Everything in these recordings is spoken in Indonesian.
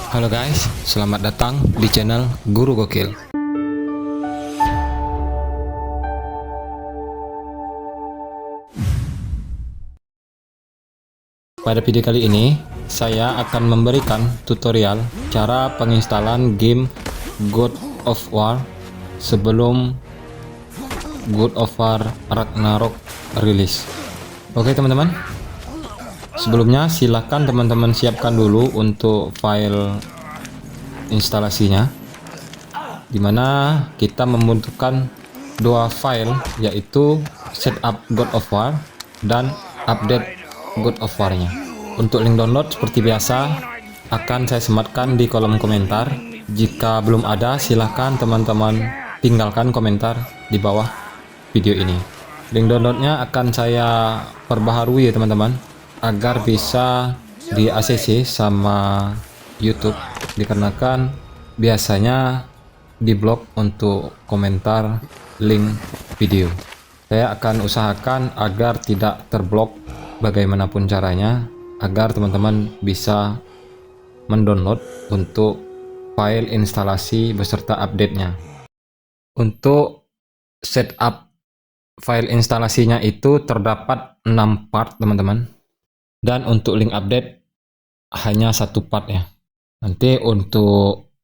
Halo guys, selamat datang di channel Guru Gokil. Pada video kali ini, saya akan memberikan tutorial cara penginstalan game God of War sebelum God of War Ragnarok rilis. Oke teman-teman, sebelumnya silakan teman-teman siapkan dulu untuk file instalasinya, dimana kita membutuhkan dua file, yaitu setup God of War dan update God of War nya. Untuk link download seperti biasa akan saya sematkan di kolom komentar. Jika belum ada, silahkan teman-teman tinggalkan komentar di bawah video ini. Link downloadnya akan saya perbaharui ya teman-teman, agar bisa di ACC sama YouTube, dikarenakan biasanya diblok untuk komentar link video. Saya akan usahakan agar tidak terblok bagaimanapun caranya, agar teman-teman bisa mendownload untuk file instalasi beserta update-nya. Untuk setup file instalasinya itu terdapat 6 part teman-teman, dan untuk link update hanya 1 part ya. Nanti untuk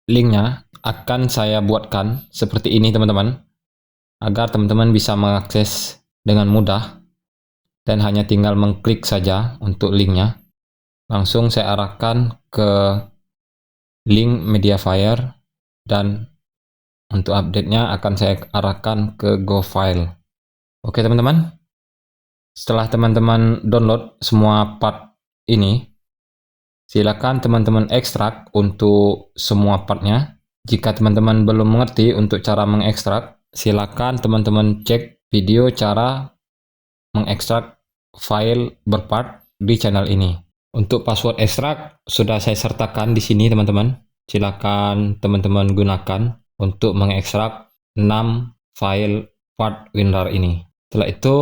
linknya akan saya buatkan seperti ini teman-teman, agar teman-teman bisa mengakses dengan mudah dan hanya tinggal mengklik saja untuk linknya. Langsung saya arahkan ke link Mediafire, dan untuk update-nya akan saya arahkan ke GoFile. Oke teman-teman, setelah teman-teman download semua part ini, silakan teman-teman ekstrak untuk semua partnya. Jika teman-teman belum mengerti untuk cara mengekstrak, silakan teman-teman cek video cara mengekstrak file berpart di channel ini. Untuk password ekstrak sudah saya sertakan di sini teman-teman. Silakan teman-teman gunakan untuk mengekstrak 6 file part WinRAR ini. Setelah itu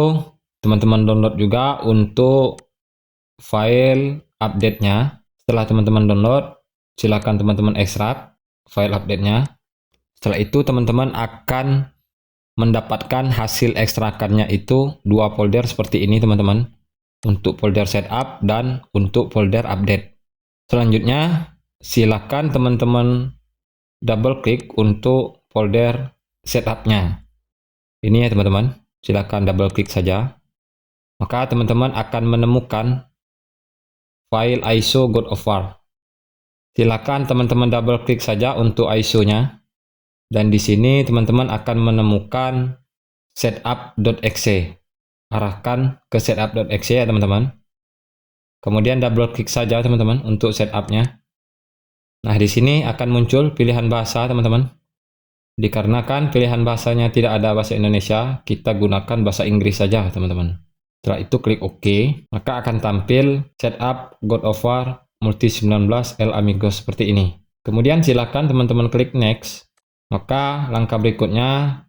teman-teman download juga untuk file update-nya. Setelah teman-teman download, silakan teman-teman ekstrak file update-nya. Setelah itu teman-teman akan mendapatkan hasil ekstrakannya itu 2 folder seperti ini teman-teman, untuk folder setup dan untuk folder update. Selanjutnya silakan teman-teman double klik untuk folder setup-nya. Ini ya teman-teman, silakan double klik saja. Maka teman-teman akan menemukan file ISO God of War. Silakan teman-teman double klik saja untuk ISO-nya. Dan di sini teman-teman akan menemukan setup.exe. Arahkan ke setup.exe ya teman-teman. Kemudian double klik saja teman-teman untuk setup-nya. Nah, di sini akan muncul pilihan bahasa teman-teman. Dikarenakan pilihan bahasanya tidak ada bahasa Indonesia, kita gunakan bahasa Inggris saja teman-teman. Setelah itu klik OK, maka akan tampil setup God of War Multi 19 El Amigos seperti ini. Kemudian silakan teman-teman klik next. Maka langkah berikutnya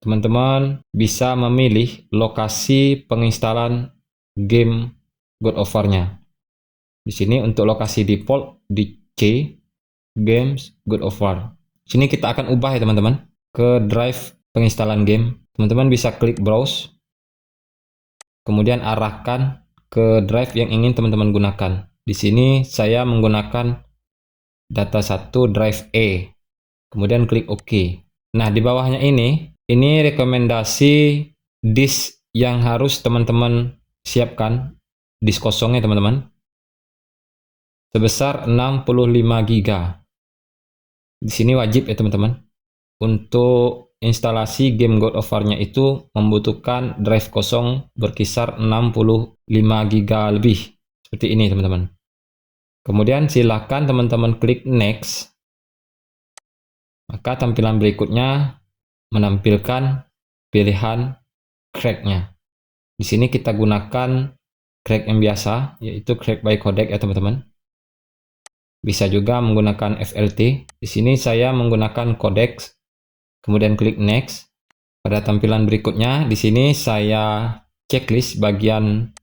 teman-teman bisa memilih lokasi penginstalan game God of War-nya. Di sini untuk lokasi default di C, Games God of War. Sini kita akan ubah ya teman-teman ke drive penginstalan game. Teman-teman bisa klik browse, kemudian arahkan ke drive yang ingin teman-teman gunakan. Di sini saya menggunakan data 1 drive E. Kemudian klik OK. Nah, di bawahnya ini rekomendasi disk yang harus teman-teman siapkan, disk kosongnya teman-teman, sebesar 65 GB. Di sini wajib ya teman-teman. Untuk instalasi game God of War-nya itu membutuhkan drive kosong berkisar 65 GB lebih. Seperti ini teman-teman. Kemudian silakan teman-teman klik next. Maka tampilan berikutnya menampilkan pilihan crack-nya. Di sini kita gunakan crack yang biasa, yaitu crack by codec ya teman-teman. Bisa juga menggunakan FLT. Di sini saya menggunakan codec. Kemudian klik next. Pada tampilan berikutnya, di sini saya checklist bagian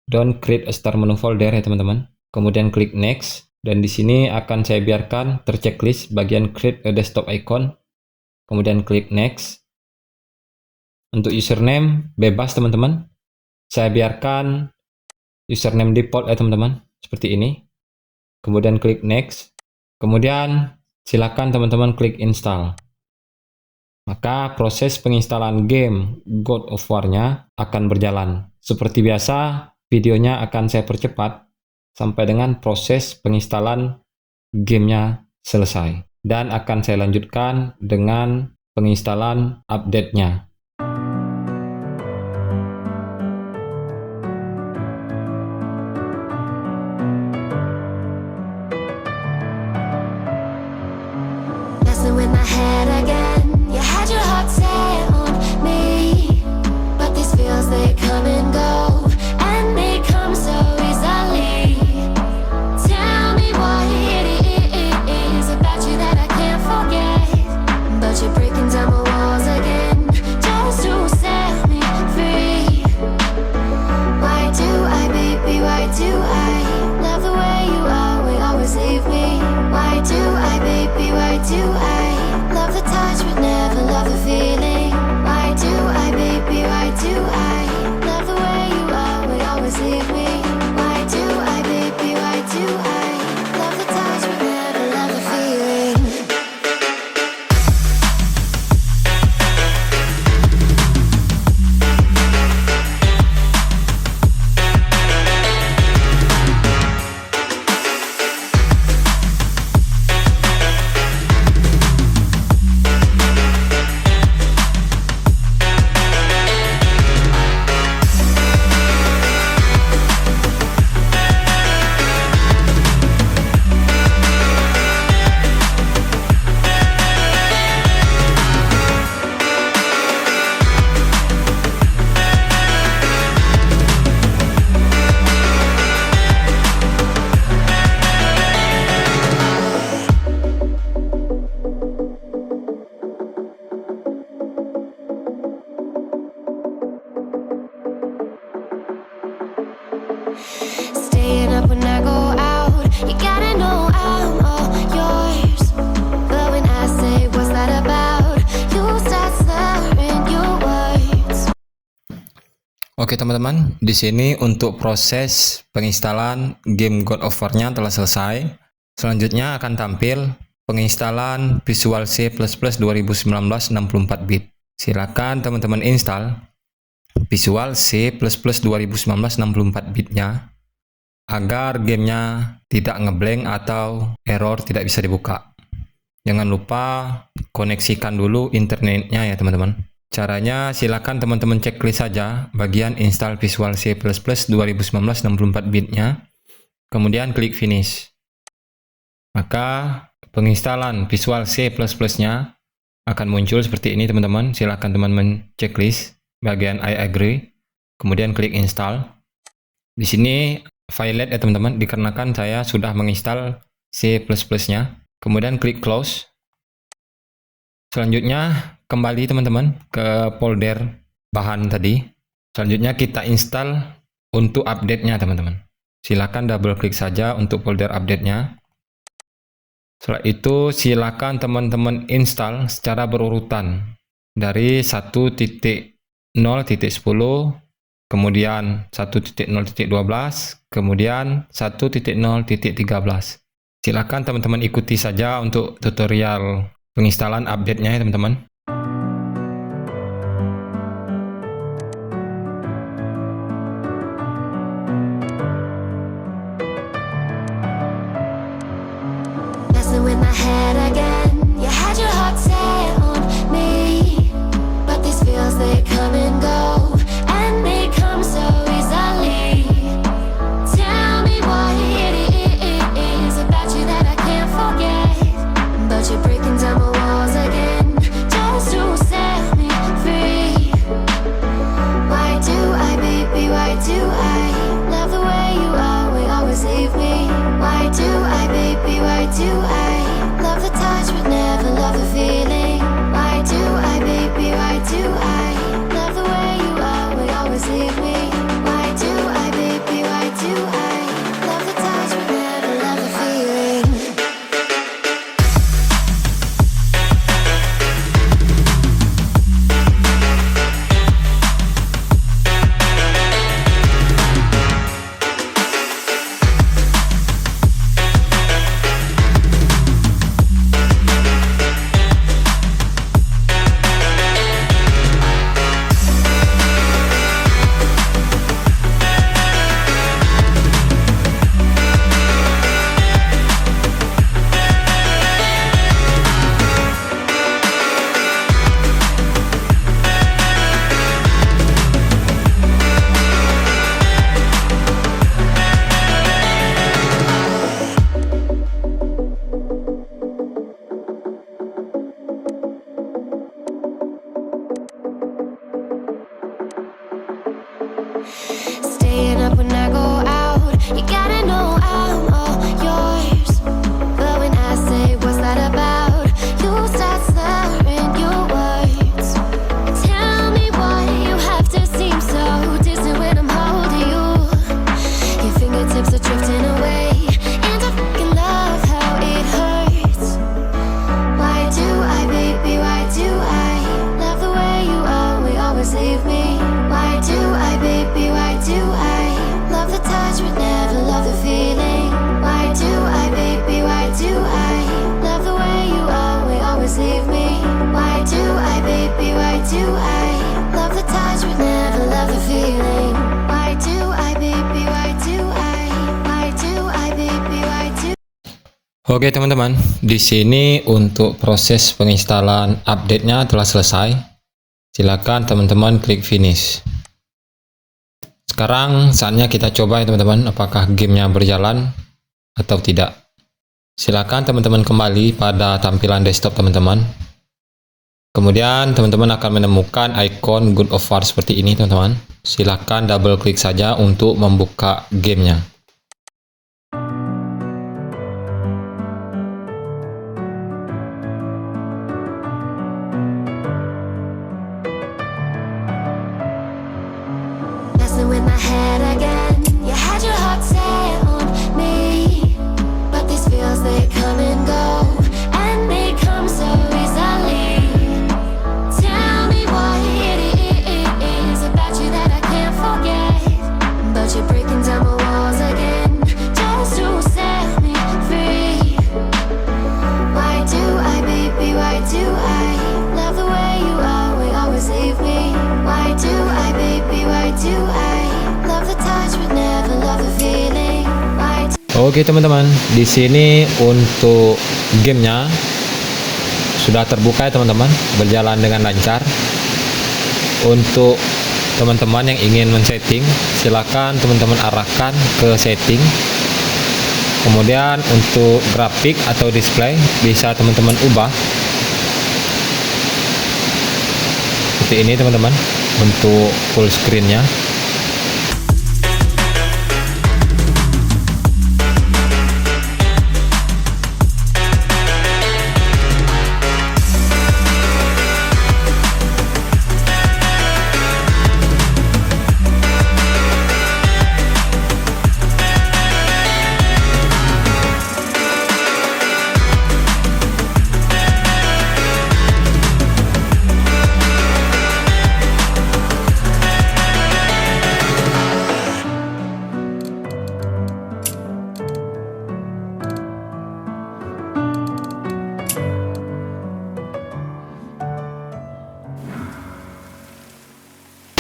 don't create a start menu folder ya teman-teman. Kemudian klik next. Dan di sini akan saya biarkan terchecklist bagian create a desktop icon, kemudian klik next. Untuk username bebas teman-teman, saya biarkan username default ya teman-teman, seperti ini. Kemudian klik next, kemudian silakan teman-teman klik install. Maka proses penginstalan game God of War-nya akan berjalan. Seperti biasa, videonya akan saya percepat sampai dengan proses penginstalan gamenya selesai. Dan akan saya lanjutkan dengan penginstalan update-nya. With my head again, you had your heart set on me, but these feels they come and go, and they come so easily. Tell me what it is about you that I can't forget, but you're breaking down my walls again, just to set me free. Why do I, baby, why do I love the way you always leave me? Why do I, baby, why do I love the touch but never love the feeling? Why do I, baby, why do I love the way you always leave me? Why do I, baby, why do I love the touch but never love the feeling? Staying up when I go out, you gotta know I'm all yours. But when I say what's that about, you start slurring your words. Oke teman-teman, di sini untuk proses penginstalan game God of War-nya telah selesai. Selanjutnya akan tampil penginstalan Visual C++ 2019 64 bit. Silakan teman-teman install Visual C++ 2019 64 bitnya agar gamenya tidak ngeblank atau error tidak bisa dibuka. Jangan lupa koneksikan dulu internetnya ya teman-teman. Caranya silakan teman-teman checklist saja bagian install Visual C++ 2019 64 bitnya, kemudian klik finish. Maka penginstalan Visual C++ nya akan muncul seperti ini teman-teman. Silakan teman-teman checklist bagian I agree, kemudian klik install. Di sini violet ya teman-teman, dikarenakan saya sudah menginstal C++ nya. Kemudian klik close. Selanjutnya kembali teman-teman ke folder bahan tadi. Selanjutnya kita install untuk update-nya teman-teman. Silakan double klik saja untuk folder update-nya. Setelah itu silakan teman-teman install secara berurutan dari 1.0.10, kemudian 1.0.12, kemudian 1.0.13. Silakan teman-teman ikuti saja untuk tutorial penginstalan update-nya ya teman-teman. With my head again, you had your heart set on me, but these feels they come and go, and they come so easily. Tell me what it is about you that I can't forget, but you're breaking down my walls again, just to set me free. Why do I, baby, why do I love the way you always leave me? Why do I, baby, why do I love the Oke teman-teman, di sini untuk proses penginstalan update-nya telah selesai. Silakan teman-teman klik finish. Sekarang saatnya kita coba ya teman-teman, apakah gamenya berjalan atau tidak. Silakan teman-teman kembali pada tampilan desktop teman-teman. Kemudian teman-teman akan menemukan ikon God of War seperti ini teman-teman. Silakan double klik saja untuk membuka gamenya. Messing with my head again. You had your heart set on me, but these feels they come and go, and they come so easily. Tell me what it is about you that I can't forget, but you're breaking down my walls again just to set me free. Why do I, baby, why do I love the way you always leave me? Why do I, baby, why do I love the touch but never love the feeling? Why do Oke teman-teman, di sini untuk gamenya sudah terbuka ya teman-teman, berjalan dengan lancar. Untuk teman-teman yang ingin men-setting, silakan teman-teman arahkan ke setting. Kemudian untuk grafik atau display bisa teman-teman ubah seperti ini teman-teman, untuk full screen-nya.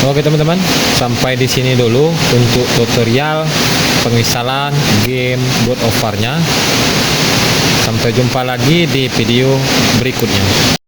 Oke teman-teman, sampai di sini dulu untuk tutorial penginstalan game God of War-nya. Sampai jumpa lagi di video berikutnya.